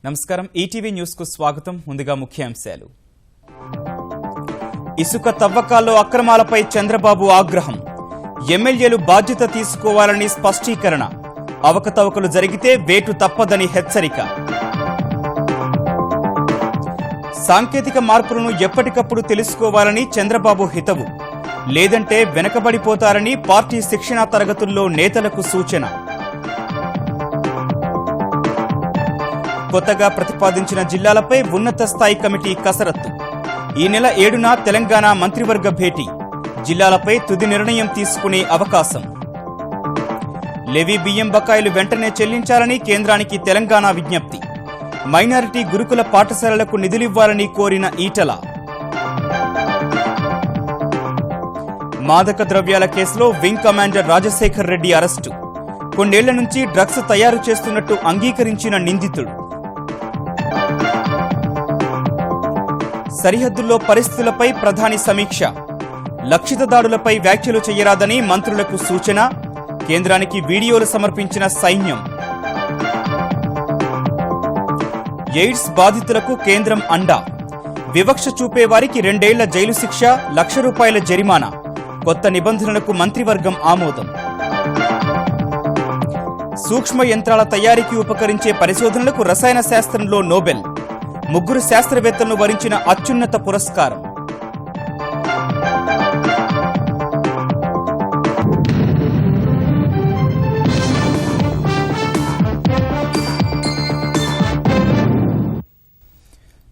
నమస్కారం ETV news కు స్వాగతం. ముందుగా ముఖ్యాంశాలు. ఇసుక తవ్వకాల్లో అక్రమాలపై చంద్రబాబు ఆగ్రహం. ఎమ్మెల్యేలు బాధ్యత తీసుకోవాలని స్పష్టీకరణ. అవకతవకలు జరిగితే వేటు తప్పదని హెచ్చరిక. సాంకేతిక మార్పులను ఎప్పటికప్పుడు తెలుసుకోవాలని చంద్రబాబు హితవు. లేదంటే వెనకబడిపోతారని పార్టీ శిక్షణా తరగతుల్లో నేతలకు సూచన. కొత్తగా ప్రతిపాదించిన జిల్లాలపై ఉన్నత స్థాయి కమిటీ కసరత్తు. ఈ నెల 7న తెలంగాణ మంత్రివర్గ భేటీ. జిల్లాలపై తుది నిర్ణయం తీసుకునే అవకాశం. లెవీ బియ్యం బకాయిలు వెంటనే చెల్లించాలని కేంద్రానికి తెలంగాణ విజ్ఞప్తి. మైనారిటీ గురుకుల పాఠశాలలకు నిధులివ్వాలని కోరిన ఈటల. మాదక ద్రవ్యాల కేసులో wing commander Rajasekhar Reddy arrest. కొన్నేళ్ల నుంచి డ్రగ్స్ తయారు చేస్తున్నట్టు అంగీకరించిన నిందితుడు. సరిహద్దుల్లో పరిస్థితులపై ప్రధాని సమీక్ష. లక్షిత దాడులపై వ్యాఖ్యలు చేయరాదని మంత్రులకు సూచన. కేంద్రానికి వీడియోలు సమర్పించిన సైన్యం. ఎయిడ్స్ బాధితులకు కేంద్రం అండా. వివక్ష చూపే వారికి 2 ఏళ్ల జైలు శిక్ష, ₹1,00,000 జరిమానా. కొత్త నిబంధనలకు మంత్రివర్గం ఆమోదం. సూక్ష్మ యంత్రాల తయారీకి ఉపకరించే పరిశోధనలకు రసాయన శాస్త్రంలో నోబెల్. 3 శాస్త్రవేత్తలను వరించిన అత్యున్నత పురస్కారం.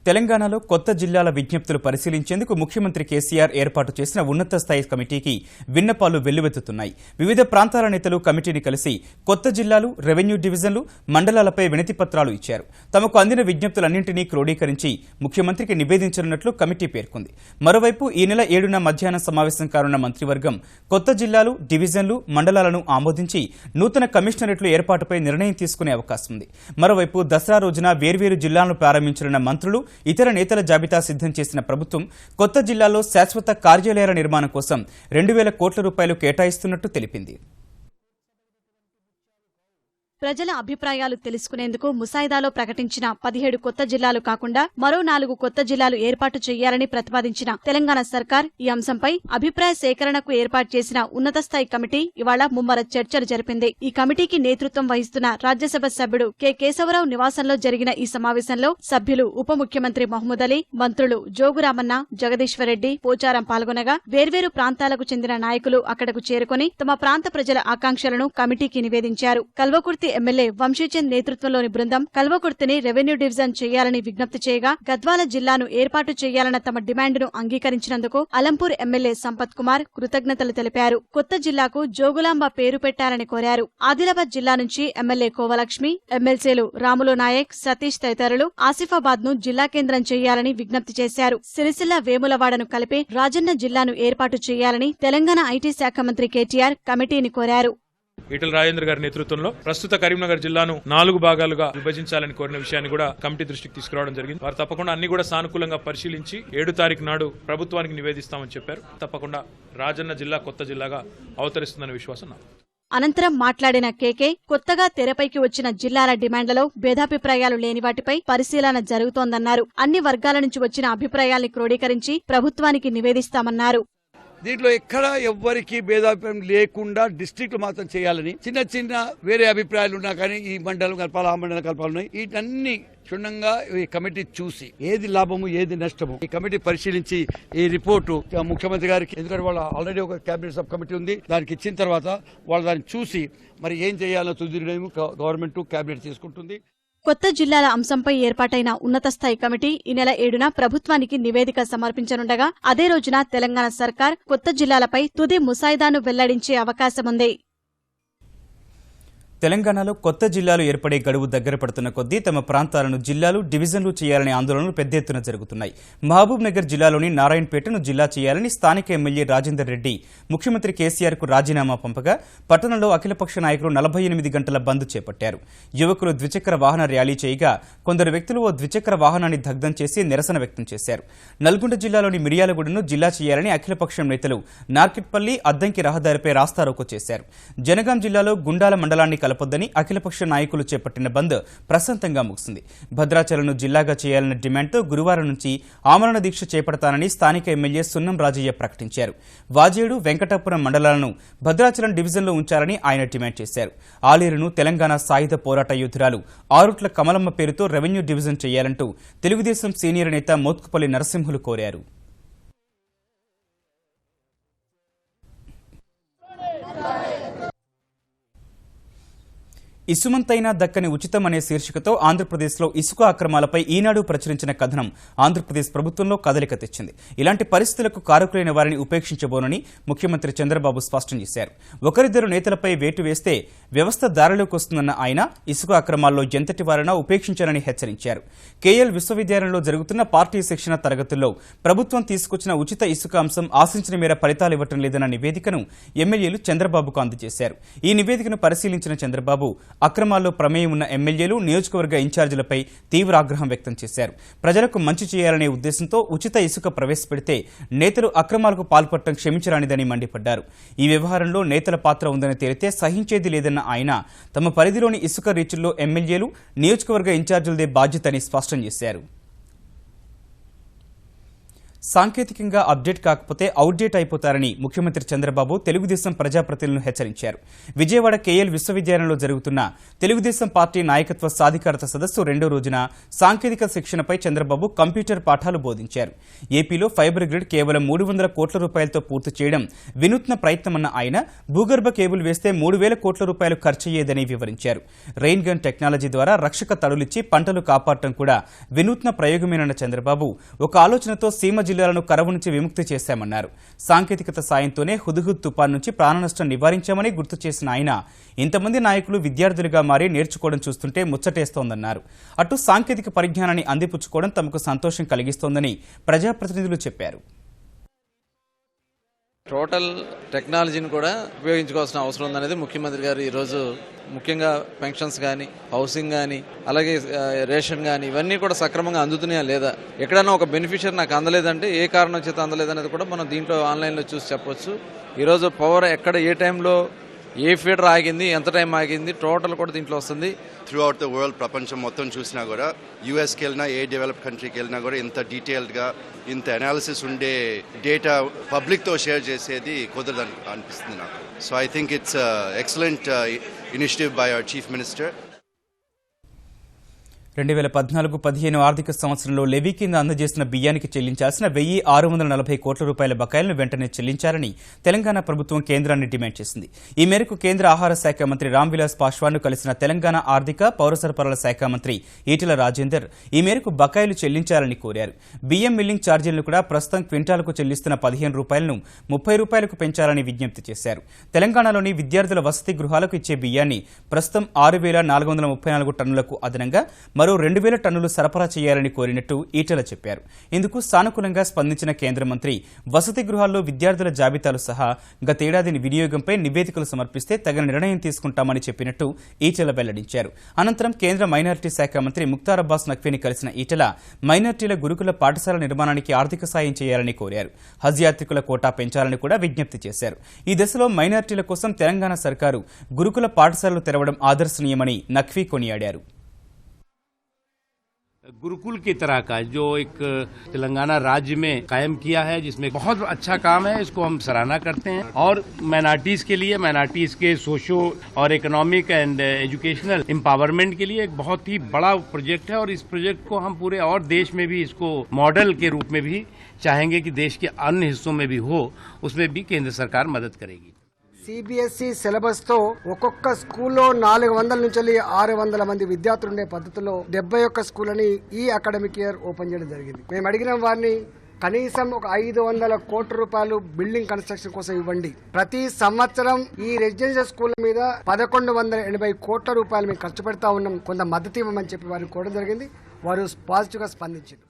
తెలంగాణలో కొత్త జిల్లాల విజ్ఞప్తులు పరిశీలించేందుకు ముఖ్యమంత్రి కేసీఆర్ ఏర్పాటు చేసిన ఉన్నత స్థాయి కమిటీకి విన్నపాలు వెల్లువెత్తుతున్నాయి. వివిధ ప్రాంతాల నేతలు కమిటీని కలిసి కొత్త జిల్లాలు, రెవెన్యూ డివిజన్లు, మండలాలపై వినతి పత్రాలు ఇచ్చారు. తమకు అందిన విజ్ఞప్తులన్నింటినీ క్రోడీకరించి ముఖ్యమంత్రికి నివేదించనున్నట్లు కమిటీ పేర్కొంది. మరోవైపు ఈ నెల 7న మధ్యాహ్నం సమావేశం కానున్న మంత్రివర్గం కొత్త జిల్లాలు, డివిజన్లు, మండలాలను ఆమోదించి నూతన కమిషనరేట్లు ఏర్పాటుపై నిర్ణయం తీసుకునే అవకాశం ఉంది. మరోవైపు దసరా రోజున వేర్వేరు జిల్లాలను ప్రారంభించనున్న మంత్రులు, ఇతర నేతల జాబితా సిద్ధం చేసిన ప్రభుత్వం కొత్త జిల్లాల్లో శాశ్వత కార్యాలయాల నిర్మాణం కోసం 2,000 కోట్ల రూపాయలు కేటాయిస్తున్నట్టు తెలిపింది. ప్రజల అభిప్రాయాలు తెలుసుకునేందుకు ముసాయిదాలో ప్రకటించిన 17 కొత్త జిల్లాలు కాకుండా మరో 4 కొత్త జిల్లాలు ఏర్పాటు చేయాలని ప్రతిపాదించిన తెలంగాణ సర్కార్ ఈ అంశంపై అభిప్రాయ సేకరణకు ఏర్పాటు చేసిన ఉన్నత స్థాయి కమిటీ ఇవాళ ముమ్మర చర్చలు జరిపింది. ఈ కమిటీకి నేతృత్వం వహిస్తున్న రాజ్యసభ సభ్యుడు కె కేశవరావు నివాసంలో జరిగిన ఈ సమావేశంలో సభ్యులు ఉప ముఖ్యమంత్రి మహమూద్ అలీ, మంత్రులు జోగురామన్న, జగదీశ్వరరెడ్డి, పోచారం పాల్గొనగా వేర్వేరు ప్రాంతాలకు చెందిన నాయకులు అక్కడకు చేరుకుని తమ ప్రాంత ప్రజల ఆకాంక్షలను కమిటీకి నివేదించారు. కల్వకుర్తి ఎమ్మెల్యే వంశీచంద్ నేతృత్వంలోని బృందం కల్వకుర్తిని రెవెన్యూ డివిజన్ చేయాలని విజ్ఞప్తి చేయగా, గద్వాల జిల్లాను ఏర్పాటు చేయాలన్న తమ డిమాండ్ను అంగీకరించినందుకు అలంపూర్ ఎమ్మెల్యే సంపత్ కుమార్ కృతజ్ఞతలు తెలిపారు. కొత్త జిల్లాకు జోగులాంబ పేరు పెట్టాలని కోరారు. ఆదిలాబాద్ జిల్లా నుంచి ఎమ్మెల్యే కోవలక్ష్మి, ఎమ్మెల్సీలు రాములు నాయక్, సతీష్ తదితరులు ఆసిఫాబాద్ ను జిల్లా కేంద్రం చేయాలని విజ్ఞప్తి చేశారు. సిరిసిల్ల, వేములవాడను కలిపి రాజన్న జిల్లాను ఏర్పాటు చేయాలని తెలంగాణ ఐటీ శాఖ మంత్రి కేటీఆర్ కమిటీని కోరారు. ఈటల రాజేంద్ర గారి నేతృత్వంలో ప్రస్తుత కరీంనగర్ జిల్లాను 4 భాగాలుగా విభజించాలని కోరిన విషయాన్ని కూడా కమిటీ దృష్టికి తీసుకురావడం జరిగింది. వారు తప్పకుండా అన్ని కూడా సానుకూలంగా పరిశీలించి 7 తారీఖు నాడు ప్రభుత్వానికి నివేదిస్తామని చెప్పారు. తప్పకుండా రాజన్న జిల్లా కొత్త జిల్లాగా అవతరిస్తుందనే విశ్వాసం నాకు. అనంతరం మాట్లాడిన కేకే, కొత్తగా తెరపైకి వచ్చిన జిల్లాల డిమాండ్లలో భేదాభిప్రాయాలు లేని వాటిపై పరిశీలన జరుగుతోందన్నారు. అన్ని వర్గాల నుంచి వచ్చిన అభిప్రాయాల్ని క్రోడీకరించి ప్రభుత్వానికి నివేదిస్తామన్నారు. దీంట్లో ఎక్కడ ఎవ్వరికి భేదాభిప్రాయం లేకుండా డిస్ట్రిక్ట్లు మాత్రం చేయాలని, చిన్న చిన్న వేరే అభిప్రాయాలు ఉన్నా కానీ ఈ మండలం కలపాలి, ఆ మండలం కలపాలని, వీటన్ని క్షుణ్ణంగా ఈ కమిటీ చూసి ఏది లాభము ఏది నష్టము ఈ కమిటీ పరిశీలించి ఈ రిపోర్టు ముఖ్యమంత్రి గారికి, ఎందుకంటే వాళ్ళ ఆల్రెడీ ఒక కేబినెట్ సబ్ కమిటీ ఉంది, దానికి ఇచ్చిన తర్వాత వాళ్ళు దాన్ని చూసి మరి ఏం చేయాలో తుది నిర్ణయం గవర్నమెంట్ కేబినెట్ తీసుకుంటుంది. కొత్త జిల్లాల అంశంపై ఏర్పాటైన ఉన్నత స్థాయి కమిటీ ఈ నెల 7న ప్రభుత్వానికి నివేదిక సమర్పించనుండగా, అదే రోజున తెలంగాణ సర్కార్ కొత్త జిల్లాలపై తుది ముసాయిదాను వెల్లడించే అవకాశముంది. తెలంగాణలో కొత్త జిల్లాలు ఏర్పడే గడువు దగ్గర పడుతున్న కొద్దీ తమ ప్రాంతాలను జిల్లాలు, డివిజన్లు చేయాలనే ఆందోళనలు పెద్ద ఎత్తున జరుగుతున్నాయి. మహబూబ్ నగర్ జిల్లాలోని నారాయణపేటను జిల్లా చేయాలని స్థానిక ఎమ్మెల్యే రాజేందర్ రెడ్డి ముఖ్యమంత్రి కేసీఆర్ కు రాజీనామా పంపగా పట్టణంలో అఖిలపక్ష నాయకులు 48 గంటల బంద్ చేపట్టారు. యువకులు ద్విచక్ర వాహన ర్యాలీ చేయగా కొందరు వ్యక్తులు ఓ ద్విచక్ర వాహనాన్ని దగ్ధం చేసి నిరసన వ్యక్తం చేశారు. నల్గొండ జిల్లాలోని మిర్యాలగూడను జిల్లా చేయాలని అఖిలపక్షం నేతలు నార్కెట్పల్లి, అద్దంకి రహదారిపై రాస్తారోకో చేశారు. జనగాం జిల్లాలో గుండాల మండలాన్ని కలపొద్దని అఖిలపక్ష నాయకులు చేపట్టిన బంద్ ప్రశాంతంగా ముగిసింది. భద్రాచలంను జిల్లాగా చేయాలన్న డిమాండ్తో గురువారం నుంచి ఆమరణ దీక్ష చేపడతానని స్థానిక ఎమ్మెల్యే సున్నం రాజయ్య ప్రకటించారు. వాజేడు, వెంకటాపురం మండలాలను భద్రాచలం డివిజన్లో ఉంచాలని ఆయన డిమాండ్ చేశారు. ఆలేరును తెలంగాణ సాయుధ పోరాట యోధురాలు ఆరుట్ల కమలమ్మ పేరుతో రెవెన్యూ డివిజన్ చేయాలంటూ తెలుగుదేశం సీనియర్ నేత మోత్కుపల్లి నరసింహులు కోరారు. ఇసుమంతైనా దక్కని ఉచితం అనే శీర్షికతో ఆంధ్రప్రదేశ్లో ఇసుక అక్రమాలపై ఈనాడు ప్రచురించిన కథనం ఆంధ్రప్రదేశ్ ప్రభుత్వంలో కదలిక తెచ్చింది. ఇలాంటి పరిస్థితులకు కారకులైన వారిని ఉపేక్షించబోనని ముఖ్యమంత్రి చంద్రబాబు స్పష్టం చేశారు. ఒకరిద్దరు నేతలపై వేటు వేస్తే వ్యవస్థ దారిలోకి వస్తుందన్న ఆయన ఇసుక అక్రమాల్లో ఎంతటి వారైనా ఉపేక్షించారని హెచ్చరించారు. కేఎల్ విశ్వవిద్యాలయంలో జరుగుతున్న పార్టీ శిక్షణ తరగతుల్లో ప్రభుత్వం తీసుకొచ్చిన ఉచిత ఇసుక అంశం ఆశించిన మేర ఫలితాలు ఇవ్వటం లేదన్న నివేదికను ఎమ్మెల్యేలు చంద్రబాబుకు అందజేశారు. ఈ నివేదికను పరిశీలించిన చంద్రబాబు అక్రమాల్లో ప్రమేయం ఉన్న ఎమ్మెల్యేలు, నియోజకవర్గ ఇన్ఛార్జీలపై తీవ్ర ఆగ్రహం వ్యక్తం చేశారు. ప్రజలకు మంచి చేయాలనే ఉద్దేశంతో ఉచిత ఇసుక ప్రవేశపెడితే నేతలు అక్రమాలకు పాల్పడటం క్షమించరానిదని మండిపడ్డారు. ఈ వ్యవహారంలో నేతల పాత్ర ఉందని తేలితే సహించేది లేదన్న ఆయన తమ పరిధిలోని ఇసుక రీచుల్లో ఎమ్మెల్యేలు, నియోజకవర్గ ఇన్ఛార్జీలదే బాధ్యతని స్పష్టం చేశారు. సాంకేతికంగా అప్డేట్ కాకపోతే అవుట్డేట్ అయిపోతారని ముఖ్యమంత్రి చంద్రబాబు తెలుగుదేశం ప్రజాప్రతినిధులను హెచ్చరించారు. విజయవాడ కేఎల్ విశ్వవిద్యాలయంలో జరుగుతున్న తెలుగుదేశం పార్టీ నాయకత్వ సాధికారత సదస్సు రెండో రోజున సాంకేతిక శిక్షణపై చంద్రబాబు కంప్యూటర్ పాఠాలు బోధించారు. ఏపీలో ఫైబర్ గ్రిడ్ కేవలం 300 కోట్ల రూపాయలతో పూర్తి చేయడం వినూత్న ప్రయత్నమన్న ఆయన భూగర్భ కేబుల్ వేస్తే 3,000 కోట్ల రూపాయలు ఖర్చయ్యేదని వివరించారు. రెయిన్ గన్ టెక్నాలజీ ద్వారా రక్షక తడులిచ్చి పంటలు కాపాడటం కూడా వినూత్న ప్రయోగమేనన్న చంద్రబాబు ఒక ఆలోచనతో సీమ జిల్లాలను కరువు నుంచి విముక్తి చేశామన్నారు. సాంకేతికత సాయంతోనే హుద్హుద్ తుపాన్ నుంచి ప్రాణనష్టం నివారించామని గుర్తు చేసిన ఆయన ఇంతమంది నాయకులు విద్యార్థులుగా మారి నేర్చుకోవడం చూస్తుంటే ముచ్చటేస్తోందన్నారు. అటు సాంకేతిక పరిజ్ఞానాన్ని అందిపుచ్చుకోవడం తమకు సంతోషం కలిగిస్తోందని ప్రజాప్రతినిధులు చెప్పారు. టోటల్ టెక్నాలజీని కూడా ఉపయోగించుకోవాల్సిన అవసరం ఉందనేది ముఖ్యమంత్రి గారు ఈరోజు ముఖ్యంగా పెన్షన్స్ కానీ, హౌసింగ్ కానీ, అలాగే రేషన్ కానీ ఇవన్నీ కూడా సక్రమంగా అందుతున్నాయా లేదా, ఎక్కడైనా ఒక బెనిఫిషియర్ నాకు అందలేదంటే ఏ కారణం చేత అందలేదనేది కూడా మనం దీంట్లో ఆన్లైన్లో చూసి చెప్పొచ్చు. ఈరోజు పవర్ ఎక్కడ ఏ టైంలో ఏ ఫీడర్ ఆగింది, ఎంత టైం ఆగింది, టోటల్ కూడా దీంట్లో వస్తుంది. త్రూ అవుట్ ద వరల్డ్ ప్రపంచం మొత్తం చూసినా కూడా యూఎస్కి వెళ్ళినా ఏ డెవలప్ కంట్రీకి వెళ్ళినా కూడా ఇంత డీటెయిల్డ్గా ఇంత అనాలిసిస్ ఉండే డేటా పబ్లిక్తో షేర్ చేసేది కుదరదు అనిపిస్తుంది నాకు. So I think it's excellent initiative by our chief minister. 2014-15 ఆర్థిక సంవత్సరంలో లెవీ కింద అందజేసిన బియ్యానికి చెల్లించాల్సిన 1,640 కోట్ల రూపాయల బకాయిలను వెంటనే చెల్లించాలని తెలంగాణ ప్రభుత్వం కేంద్రాన్ని డిమాండ్ చేసింది. ఈ మేరకు కేంద్ర ఆహార శాఖ మంత్రి రామ్ విలాస్ పాశ్వాన్ను కలిసిన తెలంగాణ ఆర్థిక, పౌర సరఫరాల శాఖ మంత్రి ఈటెల రాజేందర్ ఈ మేరకు బకాయిలు చెల్లించాలని కోరారు. బియ్యం మిల్లింగ్ ఛార్జీలను కూడా ప్రస్తుతం క్వింటాలకు చెల్లిస్తున్న 15 రూపాయలను 30 రూపాయలకు పెంచాలని విజ్ఞప్తి చేశారు. తెలంగాణలోని విద్యార్థుల వసతి గృహాలకు ఇచ్చే బియ్యాన్ని ప్రస్తుతం 6,434 టన్నులకు అదనంగా మరో 2,000 టన్నులు సరఫరా చేయాలని కోరినట్టు ఈటెల చెప్పారు. ఇందుకు సానుకూలంగా స్పందించిన కేంద్ర మంత్రి వసతి గృహాల్లో విద్యార్థుల జాబితాలు సహా గతేడాది వినియోగంపై నివేదికలు సమర్పిస్తే తగిన నిర్ణయం తీసుకుంటామని చెప్పినట్టు ఈటెల వెల్లడించారు. అనంతరం కేంద్ర మైనారిటీ శాఖ మంత్రి ముఖ్తార్ అబ్బాస్ నఖ్వీని కలిసిన ఈటెల మైనారిటీల గురుకుల పాఠశాల నిర్మాణానికి ఆర్థిక సాయం చేయాలని కోరారు. హజ్ యాత్రికుల కోటా పెంచాలని కూడా విజ్ఞప్తి చేశారు. ఈ దశలో మైనారిటీల కోసం తెలంగాణ సర్కారు గురుకుల పాఠశాలలు తెరవడం ఆదర్శనీయమని నఖ్వీ కొనియాడారు. गुरुकुल की तरह का जो एक तेलंगाना राज्य में कायम किया है, जिसमें बहुत अच्छा काम है, इसको हम सराहना करते हैं. और माइनॉरिटीज के लिए, माइनॉरिटीज के सोशो और इकोनॉमिक एंड एजुकेशनल एम्पावरमेंट के लिए एक बहुत ही बड़ा प्रोजेक्ट है. और इस प्रोजेक्ट को हम पूरे और देश में भी इसको मॉडल के रूप में भी चाहेंगे कि देश के अन्य हिस्सों में भी हो, उसमें भी केंद्र सरकार मदद करेगी. సిబిఎస్ఈ సిలబస్ తో ఒక్కొక్క స్కూల్లో 400 నుంచి 600 మంది విద్యార్థులు ఉండే పద్ధతిలో 71 స్కూళ్ళని ఈ అకాడమిక్ ఇయర్ ఓపెన్ చేయడం జరిగింది. మేము అడిగిన వారిని కనీసం ఒక 500 కోట్ల రూపాయలు బిల్డింగ్ కన్స్ట్రక్షన్ కోసం ఇవ్వండి. ప్రతి సంవత్సరం ఈ రెసిడెన్షియల్ స్కూల్ మీద 1,180 కోట్ల రూపాయలు మేము ఖర్చు పెడతా ఉన్నాం, కొంత మద్దతు ఇవ్వమని చెప్పి వారికి కోరడం జరిగింది. వారు పాజిటివ్ గా స్పందించారు.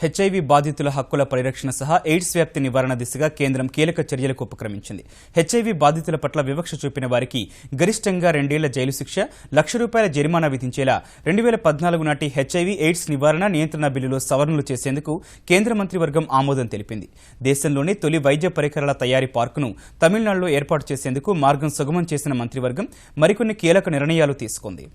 హెచ్ఐవి బాధితుల హక్కుల పరిరక్షణ సహా ఎయిడ్స్ వ్యాప్తి నివారణ దిశగా కేంద్రం కీలక చర్యలకు ఉపక్రమించింది. హెచ్ఐవి బాధితుల పట్ల వివక్ష చూపిన వారికి గరిష్టంగా 2 ఏళ్ల జైలు శిక్ష, ₹1,00,000 జరిమానా విధించేలా 2014 నాటి హెచ్ఐవి ఎయిడ్స్ నివారణ నియంత్రణ బిల్లులో సవరణలు చేసేందుకు కేంద్ర మంత్రివర్గం ఆమోదం తెలిపింది. దేశంలోనే తొలి వైద్య పరికరాల తయారీ పార్కును తమిళనాడులో ఏర్పాటు చేసేందుకు మార్గం సుగమం చేసిన మంత్రివర్గం మరికొన్ని కీలక నిర్ణయాలు తీసుకుంది.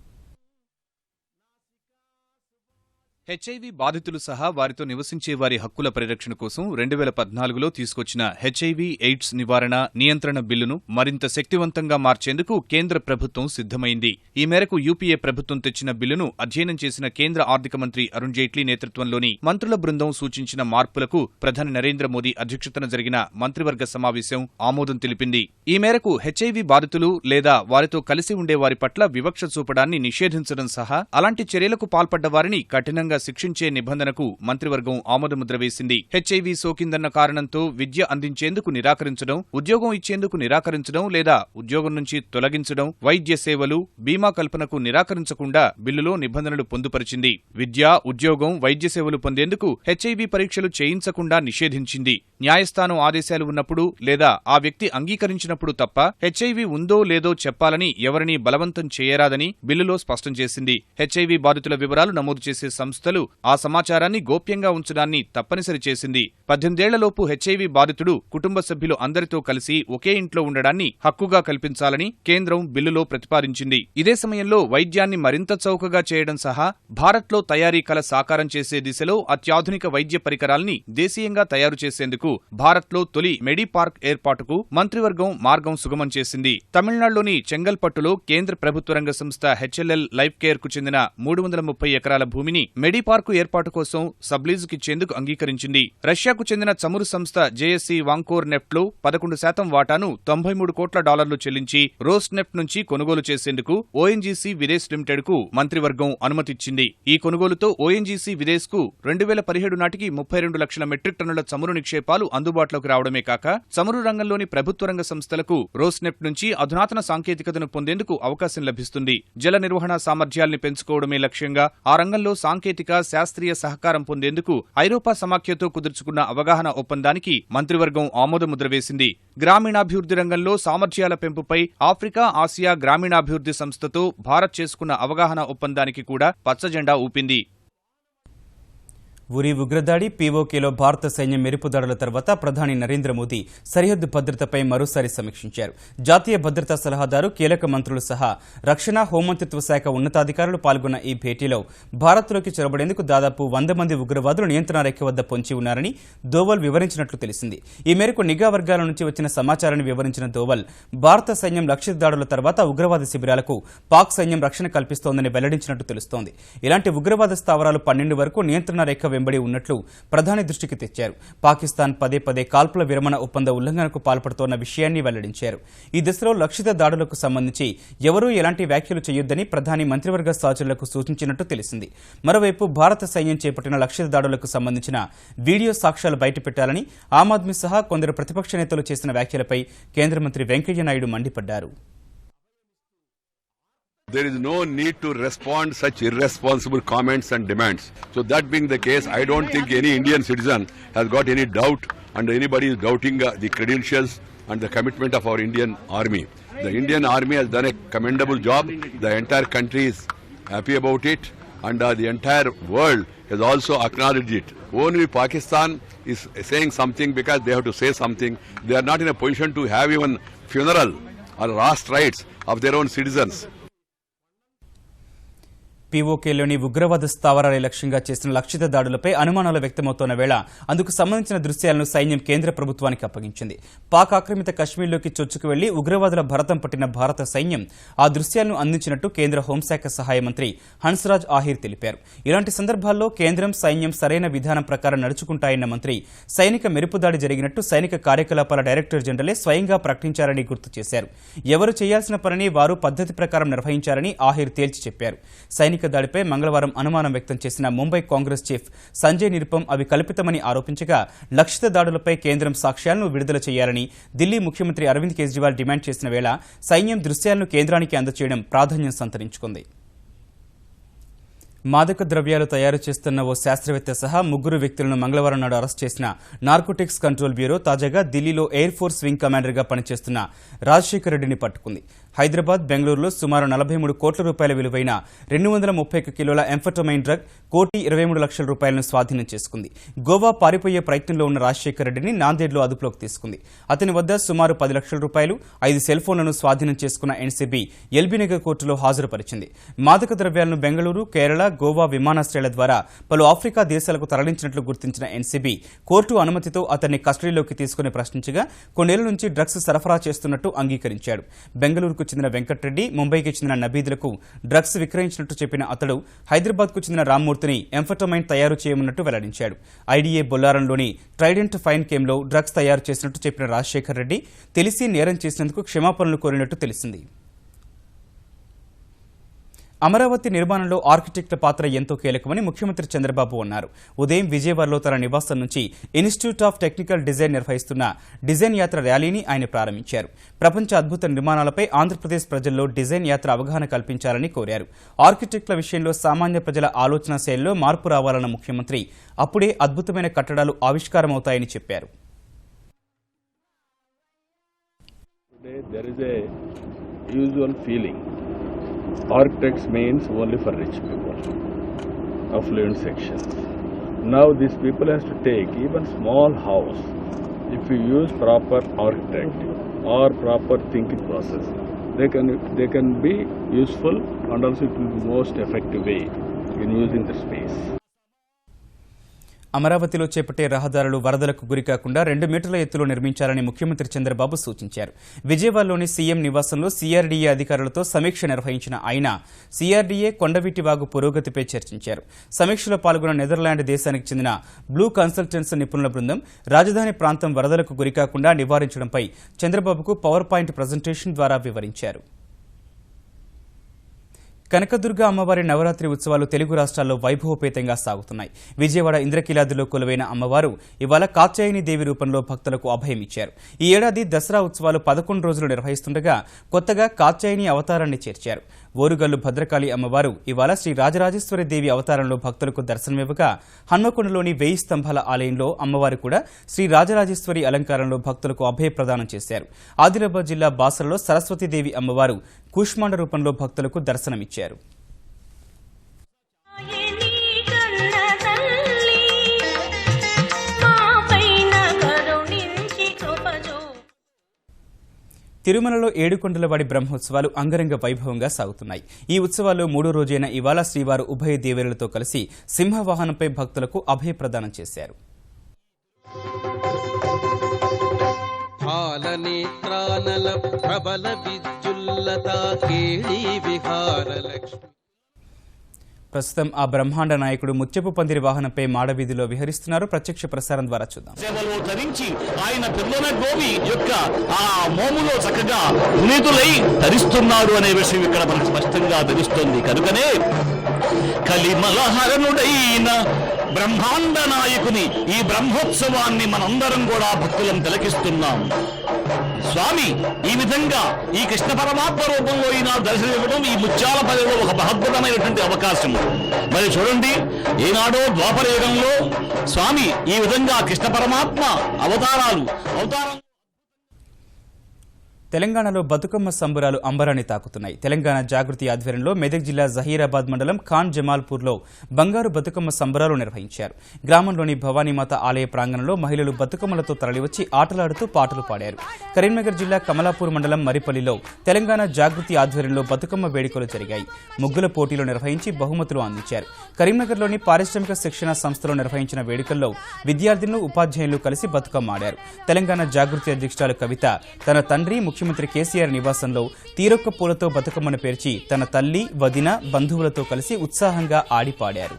హెచ్ఐవి బాధితులు సహా వారితో నివసించే వారి హక్కుల పరిరక్షణ కోసం 2014లో తీసుకొచ్చిన హెచ్ఐవి ఎయిడ్స్ నివారణ నియంత్రణ బిల్లును మరింత శక్తివంతంగా మార్చేందుకు కేంద్ర ప్రభుత్వం సిద్ధమైంది. ఈ మేరకు యూపీఏ ప్రభుత్వం తెచ్చిన బిల్లును అధ్యయనం చేసిన కేంద్ర ఆర్థిక మంత్రి అరుణ్ జైట్లీ నేతృత్వంలోని మంత్రుల బృందం సూచించిన మార్పులకు ప్రధాని నరేంద్ర మోదీ అధ్యక్షతన జరిగిన మంత్రివర్గ సమావేశం ఆమోదం తెలిపింది. ఈ మేరకు హెచ్ఐవి బాధితులు లేదా వారితో కలిసి ఉండే వారి పట్ల వివక్ష చూపడాన్ని నిషేధించడం సహా అలాంటి చర్యలకు పాల్పడ్డ వారిని కఠినంగా శిక్షించే నిబంధనకు మంత్రివర్గం ఆమోదముద్ర వేసింది. హెచ్ఐవి సోకిందన్న కారణంతో విద్య అందించేందుకు నిరాకరించడం, ఉద్యోగం ఇచ్చేందుకు నిరాకరించడం లేదా ఉద్యోగం నుంచి తొలగించడం, వైద్య సేవలు, బీమా కల్పనకు నిరాకరించకుండా బిల్లులో నిబంధనలు పొందుపరిచింది. విద్య, ఉద్యోగం, వైద్య సేవలు పొందేందుకు హెచ్ఐవి పరీక్షలు చేయించకుండా నిషేధించింది. న్యాయస్థానం ఆదేశాలు ఉన్నప్పుడు లేదా ఆ వ్యక్తి అంగీకరించినప్పుడు తప్ప హెచ్ఐవి ఉందో లేదో చెప్పాలని ఎవరినీ బలవంతం చేయరాదని బిల్లులో స్పష్టం చేసింది. హెచ్ఐవి బాధితుల వివరాలు నమోదు చేసే సంస్థలు ఆ సమాచారాన్ని గోప్యంగా ఉంచడాన్ని తప్పనిసరి చేసింది. 18 ఏళ్లలోపు హెచ్ఐవి బాధితుడు కుటుంబ సభ్యులు అందరితో కలిసి ఒకే ఇంట్లో ఉండడాన్ని హక్కుగా కల్పించాలని కేంద్రం బిల్లులో ప్రతిపాదించింది. ఇదే సమయంలో వైద్యాన్ని మరింత చౌకగా చేయడం సహా భారత్లో తయారీ కల సాకారం చేసే దిశలో అత్యాధునిక వైద్య పరికరాల్ని దేశీయంగా తయారు చేసేందుకు భారత్లో తొలి మెడి పార్క్ ఏర్పాటుకు మంత్రివర్గం మార్గం సుగమం చేసింది. తమిళనాడులోని చెంగల్పట్టులో కేంద్ర ప్రభుత్వ రంగ సంస్థ హెచ్ఎల్ఎల్ లైఫ్ కేర్ కు చెందిన 330 ఎకరాల భూమిని మెడి పార్కు ఏర్పాటు కోసం సబ్లీజుకిచ్చేందుకు అంగీకరించింది. రష్యాకు చెందిన చమురు సంస్థ జేఎస్సీ వాంకోర్ నెఫ్ట్లో 11% వాటాను $93 కోట్ల చెల్లించి రోస్ నెఫ్ట్ నుంచి కొనుగోలు చేసేందుకు ఓఎన్జీసీ విదేశ్ లిమిటెడ్ కు మంత్రివర్గం అనుమతిచ్చింది. ఈ కొనుగోలుతో ఓఎన్జీసీ విదేశ్ కు 2017 నాటికి 32 లక్షల మెట్రిక్ టన్నుల చమురు నిక్షేపాలు అందుబాటులోకి రావడమే కాక చమురు రంగంలోని ప్రభుత్వ రంగ సంస్థలకు రోస్ నెఫ్ట్ నుంచి అధునాతన సాంకేతికతను పొందేందుకు అవకాశం లభిస్తుంది. జల నిర్వహణ సామర్థ్యాల్ని పెంచుకోవడమే లక్ష్యంగా ఆ రంగంలో సాంకేతిక శాస్త్రీయ సహకారం పొందేందుకు ఐరోపా సమాఖ్యతో కుదుర్చుకున్న అవగాహన ఒప్పందానికి మంత్రివర్గం ఆమోదముద్ర వేసింది. గ్రామీణాభివృద్ధి రంగంలో సామర్థ్యాల పెంపుపై ఆఫ్రికా, ఆసియా గ్రామీణాభివృద్ధి సంస్థతో భారత్ చేసుకున్న అవగాహన ఒప్పందానికి కూడా పచ్చజెండా ఊపింది. ఉరి ఉగ్రదాడి, పీఓకేలో భారత సైన్యం మెరుపుదాడుల తర్వాత ప్రధాని నరేంద్ర మోదీ సరిహద్దు భద్రతపై మరోసారి సమీక్షించారు. జాతీయ భద్రతా సలహాదారు, కీలక మంత్రులు సహా రక్షణ, హోంమంత్రిత్వ శాఖ ఉన్నతాధికారులు పాల్గొన్న ఈ భేటీలో భారత్లోకి చొరబడేందుకు దాదాపు 100 మంది ఉగ్రవాదులు నియంత్రణ రేఖ వద్ద పొంచి ఉన్నారని దోవల్ వివరించినట్లు తెలిసింది. ఈ మేరకు నిఘా వర్గాల నుంచి వచ్చిన సమాచారాన్ని వివరించిన దోవల్ భారత సైన్యం లక్ష్య దాడుల తర్వాత ఉగ్రవాద శిబిరాలకు పాక్ సైన్యం రక్షణ కల్పిస్తోందని వెల్లడించినట్టు తెలుస్తోంది. ఇలాంటి ఉగ్రవాద స్థావరాలు 12 వరకు నియంత్రణ రేఖ వెంబడి ఉన్నట్లు ప్రధాని దృష్టికి తెచ్చారు. పాకిస్తాన్ పదే కాల్పుల విరమణ ఒప్పంద ఉల్లంఘనకు పాల్పడుతోన్న విషయాన్ని వెల్లడించారు. ఈ దిశలో లక్షిత దాడులకు సంబంధించి ఎవరూ ఎలాంటి వ్యాఖ్యలు చేయొద్దని ప్రధాని మంత్రివర్గ సహచరులకు సూచించినట్టు తెలిసింది. మరోవైపు భారత సైన్యం చేపట్టిన లక్షిత దాడులకు సంబంధించిన వీడియో సాక్ష్యాలు బయటపెట్టాలని ఆమ్ ఆద్మీ సహా కొందరు ప్రతిపక్ష నేతలు చేసిన వ్యాఖ్యలపై కేంద్ర మంత్రి వెంకయ్య నాయుడు మండిపడ్డారు. There is no need to respond such irresponsible comments and demands. So that being the case, I don't think any Indian citizen has got any doubt and anybody is doubting the credentials and the commitment of our Indian army. The Indian army has done a commendable job. The entire country is happy about it and the entire world has also acknowledged it. Only Pakistan is saying something because they have to say something. They are not in a position to have even funeral or last rites of their own citizens. పీఓకేలోని ఉగ్రవాద స్థావరాల లక్ష్యంగా చేసిన లక్షిత దాడులపై అనుమానాలు వ్యక్తమవుతున్న వేళ అందుకు సంబంధించిన దృశ్యాలను సైన్యం కేంద్ర ప్రభుత్వానికి అప్పగించింది. పాక్ ఆక్రమిత కశ్మీర్లోకి చొచ్చుకు వెళ్లి ఉగ్రవాదుల భరతం పట్టిన భారత సైన్యం ఆ దృశ్యాలను అందించినట్టు కేంద్ర హోంశాఖ సహాయ మంత్రి హన్స్రాజ్ ఆహిర్ తెలిపారు. ఇలాంటి సందర్భాల్లో కేంద్రం, సైన్యం సరైన విధానం ప్రకారం నడుచుకుంటాయన్న మంత్రి సైనిక మెరుపుదాడి జరిగినట్టు సైనిక కార్యకలాపాల డైరెక్టర్ జనరలే స్వయంగా ప్రకటించారని గుర్తు చేశారు. ఎవరు చేయాల్సిన పనిని వారు పద్ధతి ప్రకారం నిర్వహించారని ఆహిర్ తేల్చి చెప్పారు. సైనిక దాడిపై మంగళవారం అనుమానం వ్యక్తం చేసిన ముంబై కాంగ్రెస్ చీఫ్ సంజయ్ నిరుపమ్ అవి కల్పితమని ఆరోపించగా లక్షిత దాడులపై కేంద్రం సాక్ష్యాలను విడుదల చేయాలని ఢిల్లీ ముఖ్యమంత్రి అరవింద్ కేజ్రీవాల్ డిమాండ్ చేసిన వేళ సైన్యం దృశ్యాలను కేంద్రానికి అందజేయడం ప్రాధాన్యం సంతరించుకుంది. మాదక ద్రవ్యాలు తయారు చేస్తున్న ఓ శాస్త్రవేత్త సహా ముగ్గురు వ్యక్తులను మంగళవారం నాడు అరెస్ట్ చేసిన నార్కోటిక్స్ కంట్రోల్ బ్యూరో తాజాగా ఢిల్లీలో ఎయిర్ ఫోర్స్ వింగ్ కమాండర్గా పనిచేస్తున్న రాజశేఖర్ రెడ్డిని పట్టుకుంది. హైదరాబాద్, బెంగళూరులో సుమారు 43 కోట్ల రూపాయల విలువైన 231 కిలోల ఎంఫెటమైన్ డ్రగ్, 1,23,00,000 రూపాయలను స్వాధీనం చేసుకుంది. గోవా పారిపోయే ప్రయత్నంలో ఉన్న రాజశేఖర్ రెడ్డిని నాందేడ్లో అదుపులోకి తీసుకుంది. అతని వద్ద సుమారు 10 లక్షల రూపాయలు, 5 సెల్ ఫోన్లను స్వాధీనం చేసుకున్న ఎన్సీబీ ఎల్బీనగర్ కోర్టులో హాజరుపరిచింది. మాదక ద్రవ్యాలను బెంగళూరు, కేరళ, గోవా విమానాశ్రయాల ద్వారా పలు ఆఫ్రికా దేశాలకు తరలించినట్లు గుర్తించిన ఎన్సీబీ కోర్టు అనుమతితో అతన్ని కస్టడీలోకి తీసుకుని ప్రశ్నించగా కొన్నేళ్ల నుంచి డ్రగ్స్ సరఫరా చేస్తున్నట్టు అంగీకరించాడు. బెంగళూరుకు చెందిన వెంకట్రెడ్డి, ముంబైకి చెందిన నబీద్లకు డ్రగ్స్ విక్రయించినట్టు చెప్పిన అతడు హైదరాబాద్కు చెందిన రామ్మూర్తిని ఎంఫెటమైన్ తయారు చేయమన్నట్టు వెల్లడించాడు. ఐడీఏ బొల్లారంలోని ట్రైడెంట్ ఫైన్ కేమ్లో డ్రగ్స్ తయారు చేసినట్టు చెప్పిన రాజశేఖర్ రెడ్డి తెలిసి నేరం చేసినందుకు క్షమాపణలు కోరినట్టు తెలిసింది. అమరావతి నిర్మాణంలో ఆర్కిటెక్టుల పాత్ర ఎంతో కీలకమని ముఖ్యమంత్రి చంద్రబాబు అన్నారు. ఉదయం విజయవాడలో తన నివాసం నుంచి ఇన్స్టిట్యూట్ ఆఫ్ టెక్నికల్ డిజైన్ నిర్వహిస్తున్న డిజైన్ యాత్ర ర్యాలీని ఆయన ప్రారంభించారు. ప్రపంచ అద్భుత నిర్మాణాలపై ఆంధ్రప్రదేశ్ ప్రజల్లో డిజైన్ యాత్ర అవగాహన కల్పించాలని కోరారు. ఆర్కిటెక్టుల విషయంలో సామాన్య ప్రజల ఆలోచన శైలిలో మార్పు రావాలన్న ముఖ్యమంత్రి అప్పుడే అద్భుతమైన కట్టడాలు ఆవిష్కారమవుతాయని చెప్పారు. Architects means only for rich people, affluent sections. Now these people has to take even small house. If you use proper architect or proper thinking process, they can be useful and also it will be most effective way in using the space. అమరావతిలో చేపట్టే రహదారులు వరదలకు గురికాకుండా 2 మీటర్ల ఎత్తులో నిర్మించాలని ముఖ్యమంత్రి చంద్రబాబు సూచించారు. విజయవాడలోని సీఎం నివాసంలో సీఆర్డీఏ అధికారులతో సమీక్ష నిర్వహించిన ఆయన సీఆర్డీఏ కొండవీటి వాగు పురోగతిపై చర్చించారు. సమీక్షలో పాల్గొన్న నెదర్లాండ్ దేశానికి చెందిన బ్లూ కన్సల్టెన్సీ నిపుణుల బృందం రాజధాని ప్రాంతం వరదలకు గురికాకుండా నివారించడంపై చంద్రబాబుకు పవర్ పాయింట్ ప్రజెంటేషన్ ద్వారా వివరించారు. కనకదుర్గ అమ్మవారి నవరాత్రి ఉత్సవాలు తెలుగు రాష్ట్రాల్లో వైభవపేతంగా సాగుతున్నాయి. విజయవాడ ఇంద్రకీలాద్రిలో కొలువైన అమ్మవారు ఇవాళ కాత్యాయని దేవి రూపంలో భక్తులకు అభయమిచ్చారు. ఈ ఏడాది దసరా ఉత్సవాలు 11 రోజులు నిర్వహిస్తుండగా కొత్తగా కాత్యాయని అవతారాన్ని చేర్చారు. ఓరుగల్లు భద్రకాళి అమ్మవారు ఇవాళ శ్రీ రాజరాజేశ్వరి దేవి అవతారంలో భక్తులకు దర్శనమివ్వగా హన్మకొండలోని 1000 స్తంభాల ఆలయంలో అమ్మవారు కూడా శ్రీ రాజరాజేశ్వరి అలంకారంలో భక్తులకు అభయ ప్రదానం చేశారు. ఆదిలాబాద్ జిల్లా బాసరలో సరస్వతీదేవి అమ్మవారు కూష్మాండ రూపంలో భక్తులకు దర్శనమిచ్చారు. తిరుమలలో ఏడుకొండలవాడి బ్రహ్మోత్సవాలు అంగరంగ వైభవంగా సాగుతున్నాయి. ఈ ఉత్సవాల్లో 3వ రోజైన ఇవాళ శ్రీవారు ఉభయ దేవేరులతో కలిసి సింహవాహనంపై భక్తులకు అభయ ప్రదానం చేశారు. ప్రస్తుతం ఆ బ్రహ్మాండ నాయకుడు ముత్యపు పందిరి వాహనంపై మాడవీధిలో విహరిస్తున్నారు. ప్రత్యక్ష ప్రసారం ద్వారా చూద్దాం. సేవలో ధరించి ఆయన పిల్లల గోవి యొక్క ఆ మోములో చక్కగా పునీతులై ధరిస్తున్నారు అనే విషయం ఇక్కడ మనకు స్పష్టంగా తెలుస్తుంది. కనుకనే కలిమలహరణుడైన బ్రహ్మాండ నాయకుని ఈ బ్రహ్మోత్సవాన్ని మనందరం కూడా భక్తులను తిలకిస్తున్నాం. స్వామి ఈ విధంగా ఈ కృష్ణ పరమాత్మ రూపంలో ఈనాడు దర్శనమివ్వడం ఈ ముత్యాల పదవిలో ఒక మహద్భుతమైనటువంటి అవకాశం. మరి చూడండి, ఈనాడో ద్వాపరయుగంలో స్వామి ఈ విధంగా కృష్ణ పరమాత్మ అవతారం తెలంగాణలో బతుకమ్మ సంబురాలు అంబరాన్ని తాకుతున్నాయి. తెలంగాణ జాగృతి ఆధ్వర్యంలో మెదక్ జిల్లా జహీరాబాద్ మండలం ఖాన్ జమాల్పూర్లో బంగారు బతుకమ్మ సంబరాలు నిర్వహించారు. గ్రామంలోని భవానీమాత ఆలయ ప్రాంగణంలో మహిళలు బతుకమ్మలతో తరలివచ్చి ఆటలాడుతూ పాటలు పాడారు. కరీంనగర్ జిల్లా కమలాపూర్ మండలం మరిపల్లిలో తెలంగాణ జాగృతి ఆధ్వర్యంలో బతుకమ్మ వేడుకలు జరిగాయి. ముగ్గుల పోటీలు నిర్వహించి బహుమతులు అందించారు. కరీంనగర్లోని పారిశ్రామిక శిక్షణ సంస్థలో నిర్వహించిన వేడుకల్లో విద్యార్థులు, ఉపాధ్యాయులు కలిసి బతుకమ్మ ఆడారు. తెలంగాణ జాగృతి అధ్యక్షురాలు కవిత తన తండ్రి ముఖ్యమంత్రి కేసీఆర్ నివాసంలో తీరొక్క పూలతో బతుకమ్మను పేర్చి తన తల్లి, వదిన, బంధువులతో కలిసి ఉత్సాహంగా ఆడిపాడారు.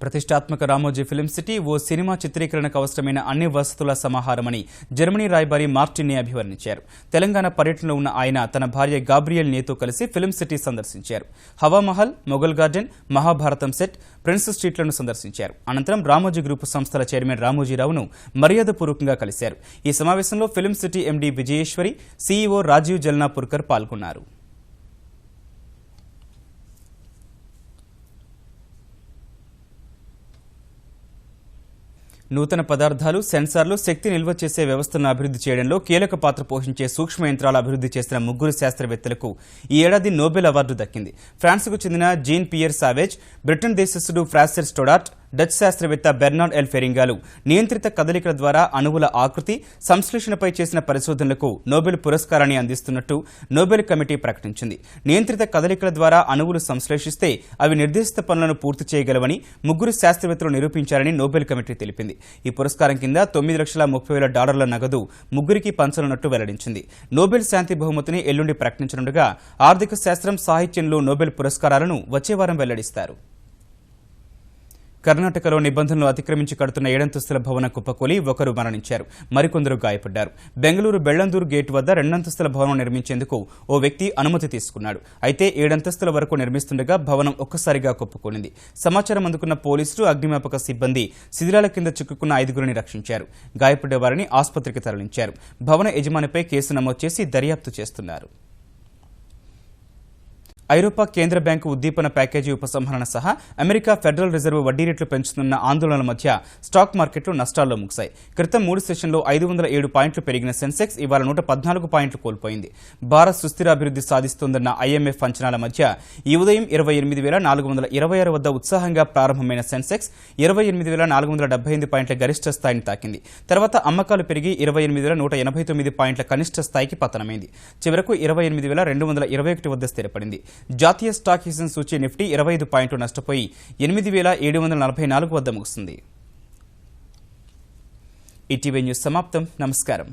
ప్రతిష్టాత్మక రామోజీ ఫిల్మ్ సిటీ ఓ సినిమా చిత్రీకరణకు అవసరమైన అన్ని వసతుల సమాహారమని జర్మనీ రాయబారి మార్టిన్ని అభివర్ణించారు. తెలంగాణ పర్యటనలో ఉన్న ఆయన తన భార్య గాబ్రియల్ నేతో కలిసి ఫిల్మ్ సిటీ సందర్శించారు. Hawa Mahal, Mughal garden, Mahabharatam set, prince స్ట్రీట్లను సందర్శించారు. అనంతరం రామోజీ గ్రూపు సంస్థల చైర్మన్ రామోజీరావును మర్యాదపూర్వకంగా కలిశారు. ఈ సమావేశంలో film city MD Vijayeshwari, CEO Rajeev Jalnapurkar పాల్గొన్నారు. నూతన పదార్థాలు, సెన్సార్లు, శక్తి నిల్వ చేసే వ్యవస్థను అభివృద్ధి చేయడంలో కీలక పాత్ర పోషించే సూక్ష్మ యంత్రాలు అభివృద్ధి చేసిన 3 శాస్త్రవేత్తలకు ఈ ఏడాది నోబెల్ అవార్డు దక్కింది. ఫ్రాన్స్కు చెందిన జీన్ పియర్ సావేజ్, బ్రిటన్ దేశస్థుడు ఫ్రాసెర్ స్టోడార్ట్, డచ్ శాస్త్రవేత్త బెర్నార్డ్ ఎల్ ఫెరింగాలు నియంత్రిత కదలికల ద్వారా అణువుల ఆకృతి, సంశ్లేషణపై చేసిన పరిశోధనలకు నోబెల్ పురస్కారాన్ని అందిస్తున్నట్టు నోబెల్ కమిటీ ప్రకటించింది. నియంత్రిత కదలికల ద్వారా అణువులు సంశ్లేషిస్తే అవి నిర్దేశిత పనులను పూర్తి చేయగలవని 3 శాస్త్రవేత్తలు నిరూపించారని నోబెల్ కమిటీ తెలిపింది. ఈ పురస్కారం కింద $9,30,000 నగదు 3కి పంచనున్నట్టు వెల్లడించింది. నోబెల్ శాంతి బహుమతిని ఎల్లుండి ప్రకటించనుండగా ఆర్థిక శాస్త్రం, సాహిత్యంలో నోబెల్ పురస్కారాలను వచ్చే వారం వెల్లడిస్తారు. కర్ణాటకలో నిబంధనలు అతిక్రమించి కడుతున్న 7 అంతస్తుల భవనం కుప్పకూలి ఒకరు మరణించారు. మరికొందరు గాయపడ్డారు. బెంగళూరు బెళ్లందూరు గేటు వద్ద 2 అంతస్తుల భవనం నిర్మించేందుకు ఓ వ్యక్తి అనుమతి తీసుకున్నాడు. అయితే 7 అంతస్తుల వరకు నిర్మిస్తుండగా భవనం ఒక్కసారిగా కుప్పకూలింది. సమాచారం అందుకున్న పోలీసులు, అగ్నిమాపక సిబ్బంది శిథిలాల కింద చిక్కుకున్న 5గురిని రక్షించారు. గాయపడ్డ వారిని ఆసుపత్రికి తరలించారు. భవన యజమానిపై కేసు నమోదు చేసి దర్యాప్తు చేస్తున్నారు. ఐరోపా కేంద్ర బ్యాంకు ఉద్దీపన ప్యాకేజీ ఉపసంహరణ సహా అమెరికా ఫెడరల్ రిజర్వ్ వడ్డీ రేట్లు పెంచుతున్న ఆందోళనల మధ్య స్టాక్ మార్కెట్లు నష్టాల్లో ముగిశాయి. క్రితం 3 సెషన్లో 507 పాయింట్లు పెరిగిన సెన్సెక్స్ ఇవాళ 114 పాయింట్లు కోల్పోయింది. భారత్ సుస్థిరాభివృద్ధి సాధిస్తోందన్న ఐఎంఎఫ్ అంచనాల మధ్య ఈ ఉదయం 28,426 వద్ద ఉత్సాహంగా ప్రారంభమైన సెన్సెక్స్ 28,478 పాయింట్ల గరిష్ట స్థాయిని తాకింది. తర్వాత అమ్మకాలు పెరిగి 28,189 పాయింట్ల కనిష్ట స్థాయికి పతనమైంది. చివరకు 28,221 వద్ద స్థిరపడింది. జాతీయ స్టాక్ ఎక్స్చేంజ్ సూచీ నిఫ్టీ 25 పాయింట్లు నష్టపోయి 8,744 వద్ద ముగిసింది. ఈటీవీ న్యూస్ సమాప్తం. నమస్కారం.